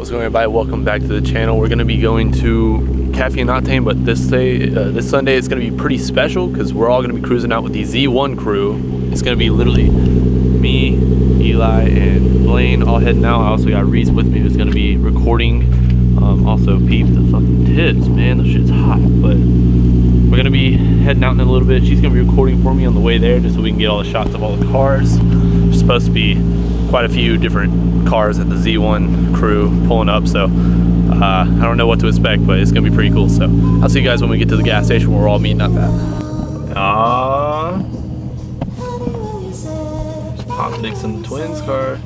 What's going on, everybody? Welcome back to the channel. We're going to be going to Caffeine and Octane, but this Sunday it's going to be pretty special because we're all going to be cruising out with the Z1 crew. It's going to be literally me, Eli, and Blaine all heading out. I also got Reese with me who's going to be recording. Also, peep the fucking tips, man. This shit's hot, but we're going to be heading out in a little bit. She's going to be recording for me on the way there just so we can get all the shots of all the cars. There's supposed to be quite a few different cars at the Z1 crew pulling up, so I don't know what to expect, but it's gonna be pretty cool. So I'll see you guys when we get to the gas station where we're all meeting up at. It's Pop Dixon Twins car.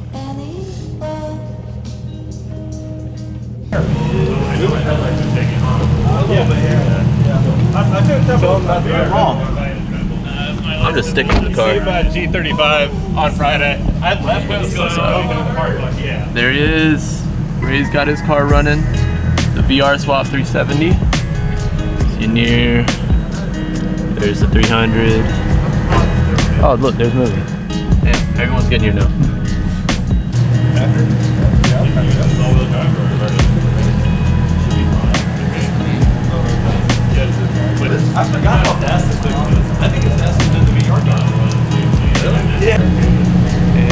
I'm just sticking to the car. G35 on Friday. I left when it was going on. Yeah. There he is. Ray's got his car running. The VR Swap 370. See near. There's the 300. Oh, look, there's movie. Damn, everyone's getting here now. I forgot about the S. I think it's S in the VR game. Yeah.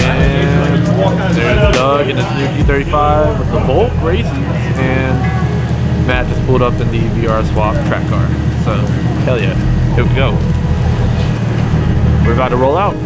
And there's Doug in his new G35 with the Bolt Races, and Matt just pulled up in the VR Swap track car. So, hell yeah, here we go. We're about to roll out.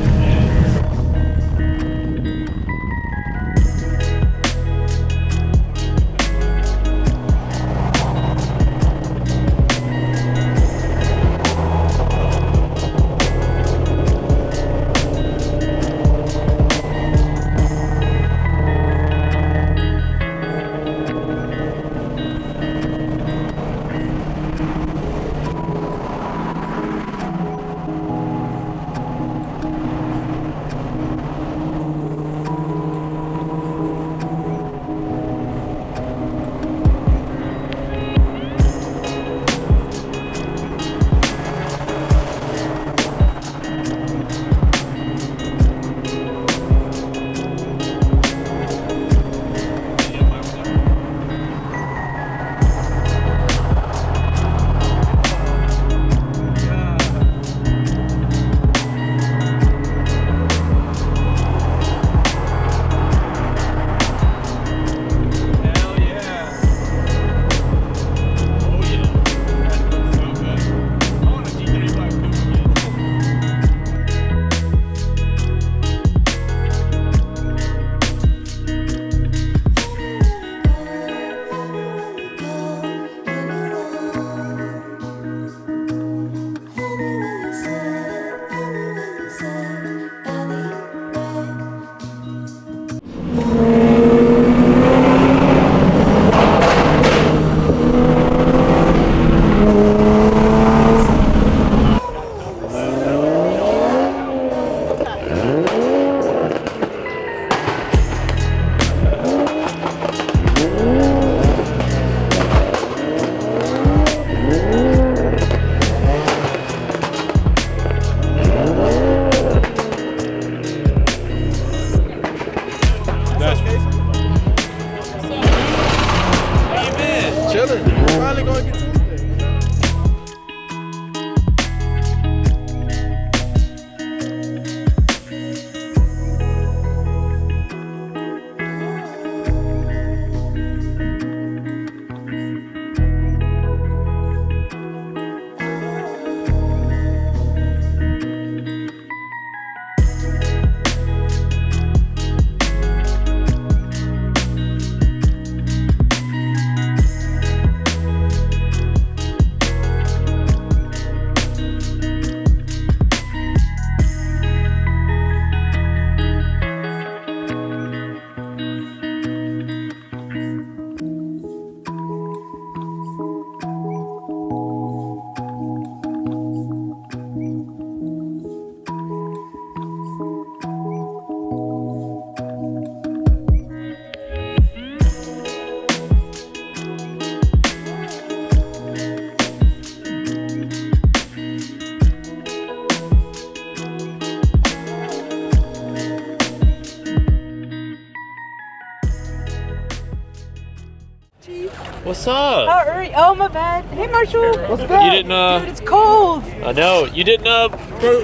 What's up? How are you? Oh, my bad. Hey, Marshall. What's good? You didn't, Dude, it's cold. I know. You didn't,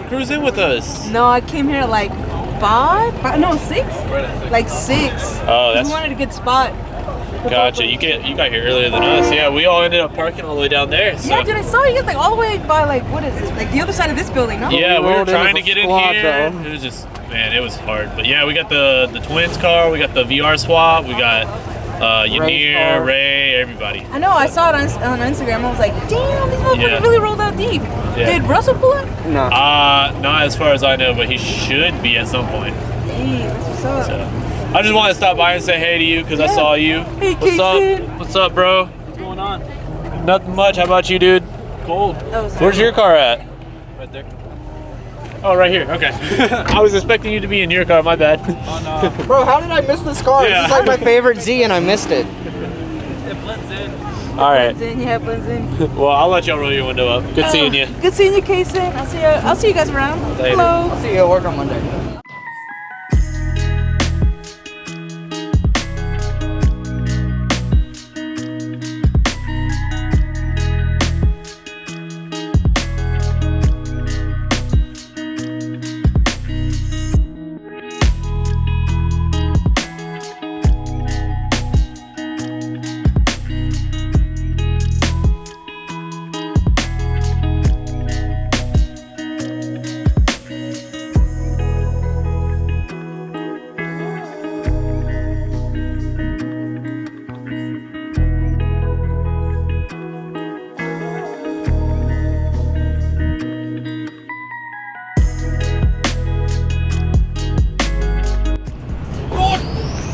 cruise in with us. No, I came here at like 5? No, 6? Like 6. Oh, that's... We wanted a good spot. Gotcha. You got here earlier than us. Yeah, we all ended up parking all the way down there. So. Yeah, dude, I saw you guys like all the way by like, what is this? Like the other side of this building, no? Yeah, we were trying to in get in squad, here. though. It was just, man, it was hard. But yeah, we got the twins car. We got the VR swap. We got Yanir, Ray, everybody. I know, I saw it on Instagram. I was like, damn, these motherfuckers really rolled out deep. Yeah. Did Russell pull it? No. Not as far as I know, but he should be at some point. Dang, that's what's up. So, I just wanted to stop by and say hey to you because I saw you. Hey, what's Casey. up? What's up, bro? What's going on? Nothing much. How about you, dude? Cold. Oh, Where's your car at? Right there. Oh, right here. Okay. I was expecting you to be in your car. My bad. Bro, how did I miss this car? Yeah. This is like my favorite Z and I missed it. It blends in. All right. Blends in, yeah, blends in. Well, I'll let y'all roll your window up. Good seeing you. Good seeing you, Casey. I'll see you guys around. Later. Hello. I'll see you at work on Monday.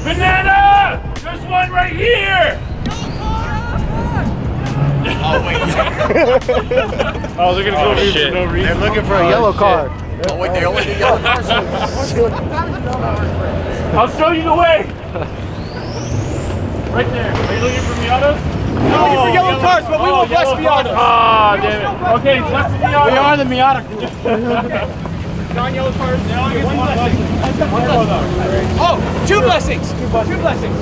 Banana! There's one right here! Oh, wait. Oh, they're gonna go over for no reason. They're looking for a yellow car. Oh, wait, they only need yellow cars. I'll show you the way! Right there. Are you looking for Miatas? We're looking for yellow cars, but we want West Miatas. Ah, damn it. Okay, West Miata. We are the Miata. Non-yellow cars, they only get one blessing. Oh, 2 blessings. 2 blessings.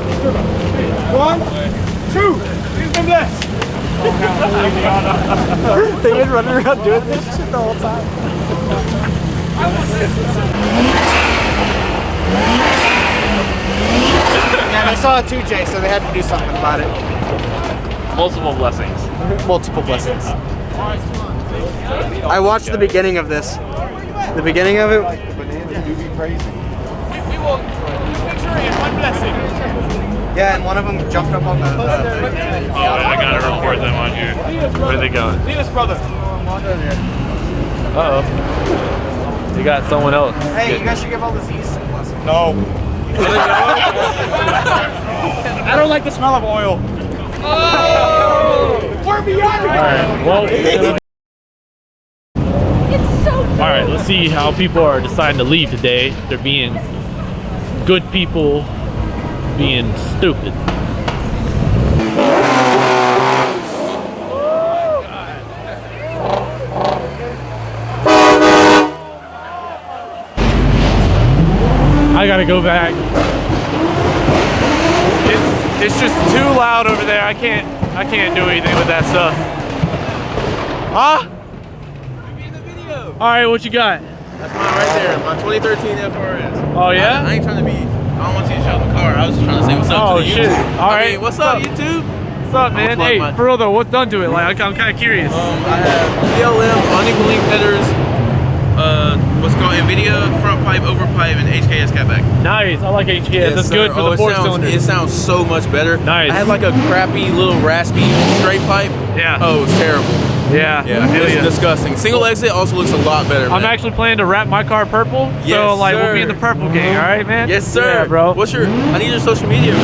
1, 2. We've been blessed. They've been running around doing this shit the whole time. Yeah, they saw a 2J, so they had to do something about it. Multiple blessings. Multiple blessings. I watched the beginning of this. The beginning of it. Bananas do be crazy. We will make sure it's one blessing. Yeah, and one of them jumped up on the. Oh, I gotta report them on here. Where are they going? Venus brother. Uh-oh. You got someone else. Hey, you guys should give all the Z's some blessings. No. I don't like the smell of oil. Oh! We're beyond it. Alright, well. It's so cool. Alright, let's see how people are deciding to leave today. They're being good people, being stupid. I gotta go back. It's just too loud over there. I can't do anything with that stuff. Huh? All right, what you got? That's mine right there, my 2013 FRS. Oh yeah? I ain't trying to be, I don't want you to show the car. I was just trying to say what's up Oh to the shit! YouTube. All right, I mean, what's up, YouTube? What's up, man? Plug Hey, my- for real though, what's done to it? Like, I'm kind of curious. I have PLM, unequal link headers, what's called NVIDIA, front pipe, over pipe, and HKS catback. Nice, I like HKS. That's good for the 4 cylinders. It sounds so much better. Nice. I had like a crappy little raspy straight pipe. Yeah. Oh, it's terrible. Yeah, Yeah, I feel it's ya. disgusting. Single exit also looks a lot better, I'm man. actually planning to wrap my car purple. So Yes, like we'll be sir. in the purple gang, all right, man? Yes, sir. Yeah, bro. What's your, I need your social media, bro.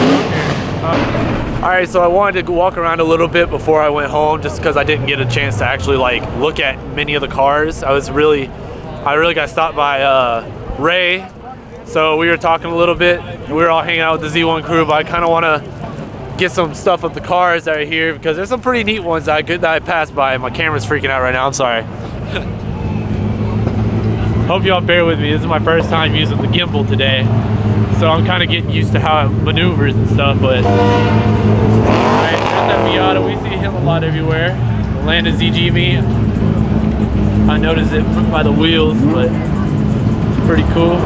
All right, so I wanted to walk around a little bit before I went home, just because I didn't get a chance to actually like look at many of the cars. I really got stopped by Ray, so we were talking a little bit. We were all hanging out with the Z1 crew, but I kind of want to get some stuff of the cars that are here because there's some pretty neat ones that I passed by. My camera's freaking out right now. I'm sorry. Hope y'all bear with me. This is my first time using the gimbal today, so I'm kind of getting used to how it maneuvers and stuff. But all right. lot everywhere. Landed ZG me. I noticed it by the wheels, but it's pretty cool.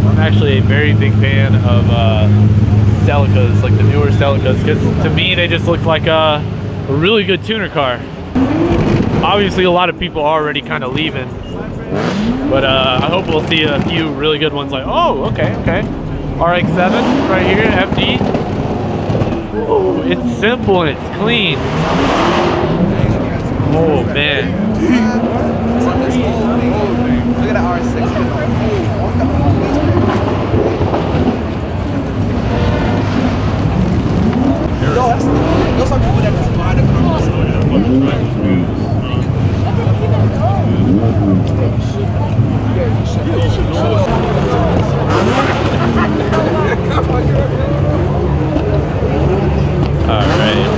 I'm actually a very big fan of Celicas, like the newer Celicas, because to me they just look like a really good tuner car. Obviously a lot of people are already kind of leaving, but I hope we'll see a few really good ones like, oh, okay. RX-7 right here, FD. Whoa, it's simple and it's clean. Oh man. Look at the R6. Those are people that just buy the Alright.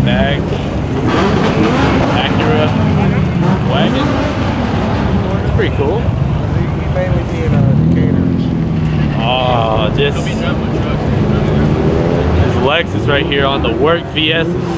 Bag. Acura. Wagon. It's pretty cool. He mainly did Decatur. Oh, this Lexus right here on the work VS's.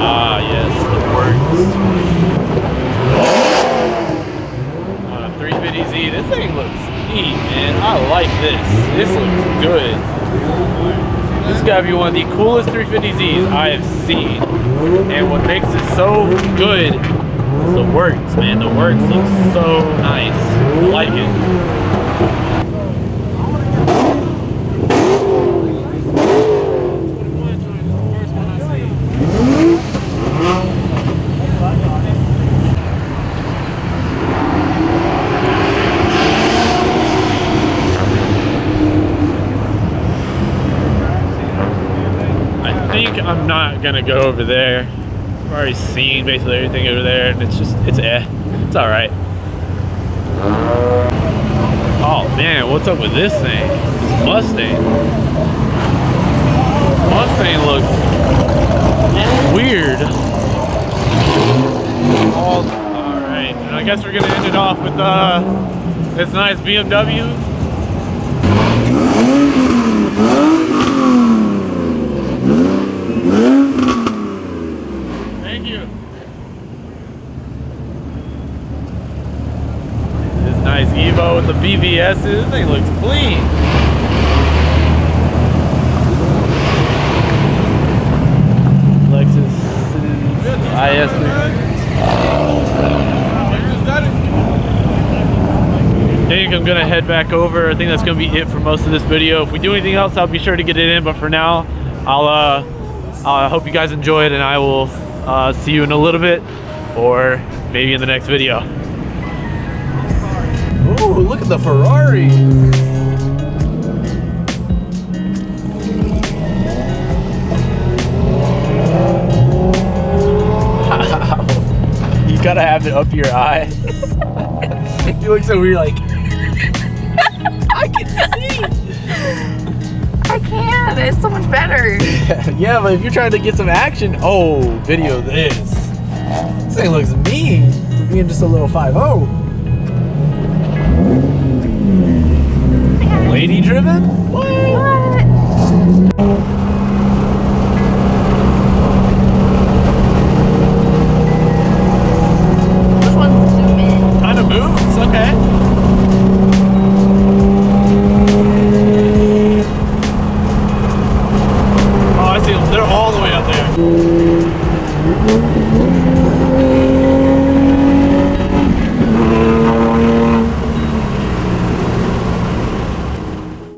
Ah, yes, the works. On a 350Z, this thing looks neat, man. I like this. This looks good. This has got to be one of the coolest 350Zs I have seen. And what makes it so good is the works, man. The works look so nice. I like it. I'm not gonna go over there. I've already seen basically everything over there, and it's all right. Oh man, what's up with this thing? This Mustang. Mustang looks weird. All right, and I guess we're gonna end it off with this nice BMW. Thank you. This nice Evo with the BBS's. This thing looks clean. Lexus IS. I think I'm gonna head back over. I think that's gonna be it for most of this video. If we do anything else, I'll be sure to get it in. But for now, I hope you guys enjoy it, and I will see you in a little bit, or maybe in the next video. Ooh, look at the Ferrari. Wow. You gotta have it up your eye. You look so weird, like, I can see. I can. It's so much better. Yeah, but if you're trying to get some action, oh, video this. This thing looks mean for being just a little 5.0. Lady driven? What? Which one's zoom in? Kind of moves, okay. Oh, I see them. They're all the way up there.